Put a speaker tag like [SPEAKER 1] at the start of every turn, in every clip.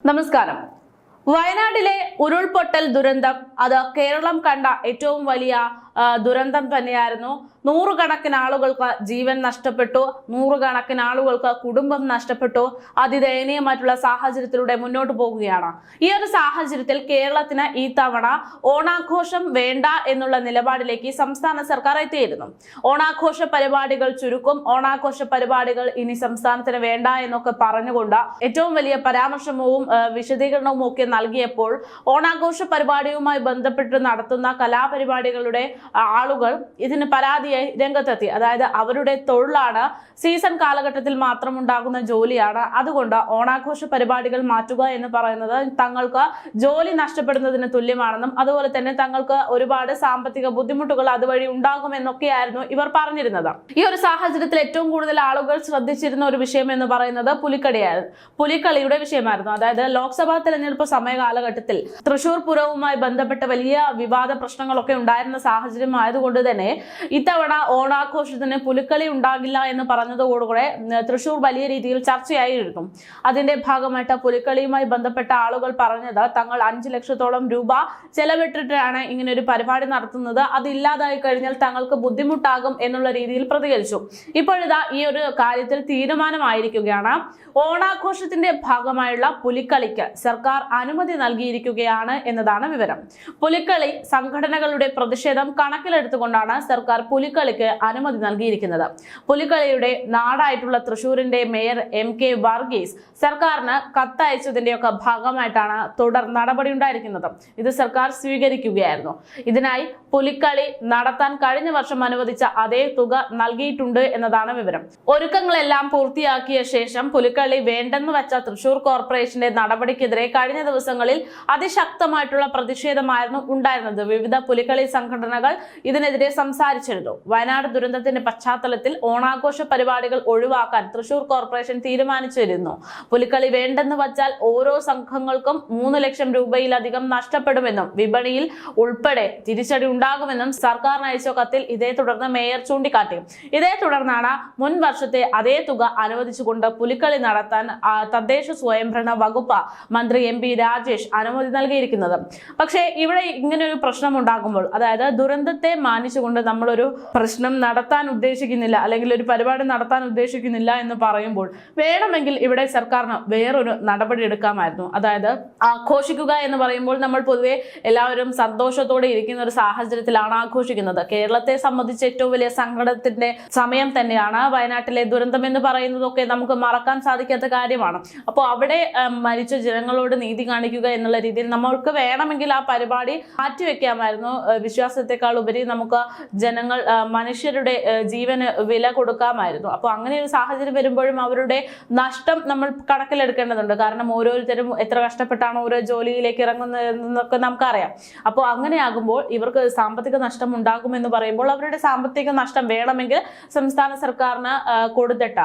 [SPEAKER 1] നമസ്കാരം. വയനാട്ടിലെ ഉരുൾപൊട്ടൽ ദുരന്തം അത് കേരളം കണ്ട ഏറ്റവും വലിയ ദുരന്തം തന്നെയായിരുന്നു. നൂറുകണക്കിന് ആളുകൾക്ക് ജീവൻ നഷ്ടപ്പെട്ടു, നൂറുകണക്കിന് ആളുകൾക്ക് കുടുംബം നഷ്ടപ്പെട്ടു. അതിദയനീയമായിട്ടുള്ള സാഹചര്യത്തിലൂടെ മുന്നോട്ട് പോകുകയാണ്. ഈ ഒരു സാഹചര്യത്തിൽ കേരളത്തിന് ഈ തവണ ഓണാഘോഷം വേണ്ട എന്നുള്ള നിലപാടിലേക്ക് സംസ്ഥാന സർക്കാർ എത്തിയിരുന്നു. ഓണാഘോഷ പരിപാടികൾ ചുരുക്കും, ഓണാഘോഷ പരിപാടികൾ ഇനി സംസ്ഥാനത്തിന് വേണ്ട എന്നൊക്കെ പറഞ്ഞുകൊണ്ട് ഏറ്റവും വലിയ പരാമർശവും വിശദീകരണവും ഒക്കെ നൽകിയപ്പോൾ ഓണാഘോഷ പരിപാടിയുമായി ബന്ധപ്പെട്ട് നടത്തുന്ന കലാപരിപാടികളുടെ ആളുകൾ ഇതിന് പരാതിയായി രംഗത്തെത്തി. അതായത് അവരുടെ തൊഴിലാണ്, സീസൺ കാലഘട്ടത്തിൽ മാത്രം ഉണ്ടാകുന്ന ജോലിയാണ്. അതുകൊണ്ട് ഓണാഘോഷ പരിപാടികൾ മാറ്റുക എന്ന് പറയുന്നത് തങ്ങൾക്ക് ജോലി നഷ്ടപ്പെടുന്നതിന് തുല്യമാണെന്നും അതുപോലെ തന്നെ തങ്ങൾക്ക് ഒരുപാട് സാമ്പത്തിക ബുദ്ധിമുട്ടുകൾ അതുവഴി ഉണ്ടാകുമെന്നൊക്കെയായിരുന്നു ഇവർ പറഞ്ഞിരുന്നത്. ഈ ഒരു സാഹചര്യത്തിൽ ഏറ്റവും കൂടുതൽ ആളുകൾ ശ്രദ്ധിച്ചിരുന്ന ഒരു വിഷയം എന്ന് പറയുന്നത് പുലിക്കളിയുടെ വിഷയമായിരുന്നു. അതായത് ലോക്സഭാ തെരഞ്ഞെടുപ്പ് സമയ കാലഘട്ടത്തിൽ തൃശൂർ പൂരവുമായി ബന്ധപ്പെട്ട വലിയ വിവാദ പ്രശ്നങ്ങളൊക്കെ ഉണ്ടായിരുന്ന സാഹചര്യം ആയതുകൊണ്ട് തന്നെ ഇത്തവണ ഓണാഘോഷത്തിന് പുലിക്കളി ഉണ്ടാകില്ല എന്ന് പറഞ്ഞതോടുകൂടെ തൃശൂർ വലിയ രീതിയിൽ ചർച്ചയായിരുന്നു. അതിന്റെ ഭാഗമായിട്ട് പുലിക്കളിയുമായി ബന്ധപ്പെട്ട ആളുകൾ പറഞ്ഞത് തങ്ങൾ 5 ലക്ഷത്തോളം രൂപ ചെലവിട്ടിട്ടാണ് ഇങ്ങനെ ഒരു പരിപാടി നടത്തുന്നത്, അതില്ലാതായി കഴിഞ്ഞാൽ തങ്ങൾക്ക് ബുദ്ധിമുട്ടാകും എന്നുള്ള രീതിയിൽ പ്രതികരിച്ചു. ഇപ്പോഴിതാ ഈ ഒരു കാര്യത്തിൽ തീരുമാനമായിരിക്കുകയാണ്. ഓണാഘോഷത്തിന്റെ ഭാഗമായുള്ള പുലിക്കളിക്ക് സർക്കാർ അനുമതി നൽകിയിരിക്കുകയാണ് എന്നതാണ് വിവരം. പുലിക്കളി സംഘടനകളുടെ പ്രതിഷേധം കണക്കിലെടുത്തുകൊണ്ടാണ് സർക്കാർ പുലിക്കളിക്ക് അനുമതി നൽകിയിരിക്കുന്നത്. പുലിക്കളിയുടെ നാടായിട്ടുള്ള തൃശൂരിന്റെ മേയർ MK വർഗീസ് സർക്കാരിന് കത്തയച്ചതിന്റെയൊക്കെ ഭാഗമായിട്ടാണ് തുടർ നടപടി ഉണ്ടായിരിക്കുന്നത്. ഇത് സർക്കാർ സ്വീകരിക്കുകയായിരുന്നു. ഇതിനായി പുലിക്കളി നടത്താൻ കഴിഞ്ഞ വർഷം അനുവദിച്ച അതേ തുക നൽകിയിട്ടുണ്ട് എന്നതാണ് വിവരം. ഒരുക്കങ്ങളെല്ലാം പൂർത്തിയാക്കിയ ശേഷം പുലിക്കളി വേണ്ടെന്ന് വെച്ച തൃശൂർ കോർപ്പറേഷന്റെ നടപടിക്കെതിരെ കഴിഞ്ഞ ദിവസങ്ങളിൽ അതിശക്തമായിട്ടുള്ള പ്രതിഷേധമായിരുന്നു ഉണ്ടായിരുന്നത്. വിവിധ പുലിക്കളി സംഘടനകൾ ഇതിനെതിരെ സംസാരിച്ചിരുന്നു. വയനാട് ദുരന്തത്തിന്റെ പശ്ചാത്തലത്തിൽ ഓണാഘോഷ പരിപാടികൾ ഒഴിവാക്കാൻ തൃശൂർ കോർപ്പറേഷൻ തീരുമാനിച്ചിരുന്നു. പുലിക്കളി വേണ്ടെന്ന് വച്ചാൽ ഓരോ സംഘങ്ങൾക്കും 3 ലക്ഷം രൂപയിലധികം നഷ്ടപ്പെടുമെന്നും വിപണിയിൽ ഉൾപ്പെടെ തിരിച്ചടി ഉണ്ടാകുമെന്നും സർക്കാർ അയച്ച കത്തിൽ ഇതേ തുടർന്ന് മേയർ ചൂണ്ടിക്കാട്ടി. ഇതേ തുടർന്നാണ് മുൻ വർഷത്തെ അതേ തുക അനുവദിച്ചുകൊണ്ട് പുലിക്കളി നടത്താൻ തദ്ദേശ സ്വയംഭരണ വകുപ്പ് മന്ത്രി MP രാജേഷ് അനുമതി നൽകിയിരിക്കുന്നത്. പക്ഷേ ഇവിടെ ഇങ്ങനെ ഒരു പ്രശ്നം ഉണ്ടാകുമ്പോൾ, അതായത് ദുരന്തത്തെ മാനിച്ചുകൊണ്ട് നമ്മളൊരു പ്രശ്നം നടത്താൻ ഉദ്ദേശിക്കുന്നില്ല അല്ലെങ്കിൽ ഒരു പരിപാടി നടത്താൻ ഉദ്ദേശിക്കുന്നില്ല എന്ന് പറയുമ്പോൾ വേണമെങ്കിൽ ഇവിടെ സർക്കാരിന് വേറൊരു നടപടി എടുക്കാമായിരുന്നു. അതായത് ആഘോഷിക്കുക എന്ന് പറയുമ്പോൾ നമ്മൾ പൊതുവെ എല്ലാവരും സന്തോഷത്തോടെ ഇരിക്കുന്ന ഒരു സാഹചര്യത്തിലാണ് ആഘോഷിക്കുന്നത്. കേരളത്തെ സംബന്ധിച്ച് ഏറ്റവും വലിയ സങ്കടത്തിന്റെ സമയം തന്നെയാണ് വയനാട്ടിലെ ദുരന്തം എന്ന് പറയുന്നതൊക്കെ നമുക്ക് മറക്കാൻ സാധിക്കാത്ത കാര്യമാണ്. അപ്പോൾ അവിടെ മരിച്ച ജനങ്ങളോട് നീതി കാണിക്കുക എന്നുള്ള രീതിയിൽ നമ്മൾക്ക് വേണമെങ്കിൽ ആ പരിപാടി മാറ്റിവെക്കാമായിരുന്നു. വിശ്വാസത്തെക്കാൾ ഉപരി നമുക്ക് മനുഷ്യരുടെ ജീവന് വില കൊടുക്കാമായിരുന്നു. അപ്പോൾ അങ്ങനെ ഒരു സാഹചര്യം വരുമ്പോഴും അവരുടെ നഷ്ടം നമ്മൾ കണക്കിലെടുക്കേണ്ടതുണ്ട്. കാരണം ഓരോരുത്തരും എത്ര കഷ്ടപ്പെട്ടാണ് ഓരോ ജോലിയിലേക്ക് ഇറങ്ങുന്നതെന്നൊക്കെ നമുക്കറിയാം. അപ്പോൾ അങ്ങനെയാകുമ്പോൾ ഇവർക്ക് സാമ്പത്തിക നഷ്ടം ഉണ്ടാകുമെന്ന് പറയുമ്പോൾ അവരുടെ സാമ്പത്തിക നഷ്ടം വേണമെങ്കിൽ സംസ്ഥാന സർക്കാരിന് കൊടുത്തിട്ട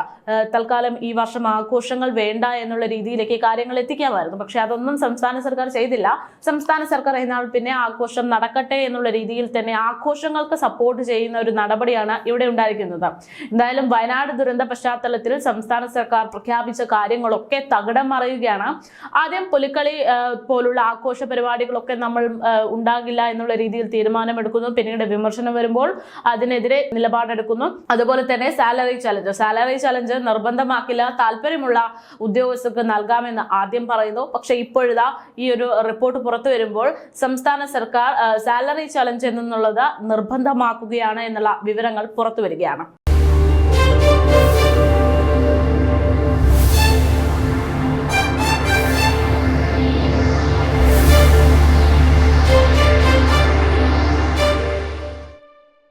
[SPEAKER 1] തൽക്കാലം ഈ വർഷം ആഘോഷങ്ങൾ വേണ്ട എന്നുള്ള രീതിയിലേക്ക് കാര്യങ്ങൾ എത്തിക്കാമായിരുന്നു. പക്ഷെ അതൊന്നും സംസ്ഥാന സർക്കാർ ചെയ്തില്ല. സംസ്ഥാന സർക്കാർ എന്നാൽ പിന്നെ ആഘോഷം നടക്കട്ടെ എന്നുള്ള രീതിയിൽ തന്നെ ആഘോഷങ്ങൾക്ക് സപ്പോർട്ട് ചെയ്യുന്ന ഒരു നടപടിയാണ് ഇവിടെ ഉണ്ടായിരിക്കുന്നത്. എന്തായാലും വയനാട് ദുരന്ത പശ്ചാത്തലത്തിൽ സംസ്ഥാന സർക്കാർ പ്രഖ്യാപിച്ച കാര്യങ്ങളൊക്കെ തകിടം മറിയുകയാണ്. ആദ്യം പുലിക്കളി പോലുള്ള ആഘോഷ പരിപാടികളൊക്കെ നമ്മൾ ഉണ്ടാകില്ല എന്നുള്ള രീതിയിൽ തീരുമാനമെടുക്കുന്നു. പിന്നീട് വിമർശനം വരുമ്പോൾ അതിനെതിരെ നിലപാടെടുക്കുന്നു. അതുപോലെ തന്നെ സാലറി ചലഞ്ച് നിർബന്ധമാക്കില്ല, താല്പര്യമുള്ള ഉദ്യോഗസ്ഥർക്ക് നൽകാമെന്ന് ആദ്യം പറയുന്നു. പക്ഷെ ഇപ്പോഴിതാ ഈ ഒരു റിപ്പോർട്ട് പുറത്തു വരുമ്പോൾ സംസ്ഥാന സർക്കാർ സാലറി ചലഞ്ച് എന്നുള്ളത് നിർബന്ധമാക്കുകയാണ് എന്നുള്ള വിവരങ്ങൾ പുറത്തു വരികയാണ്.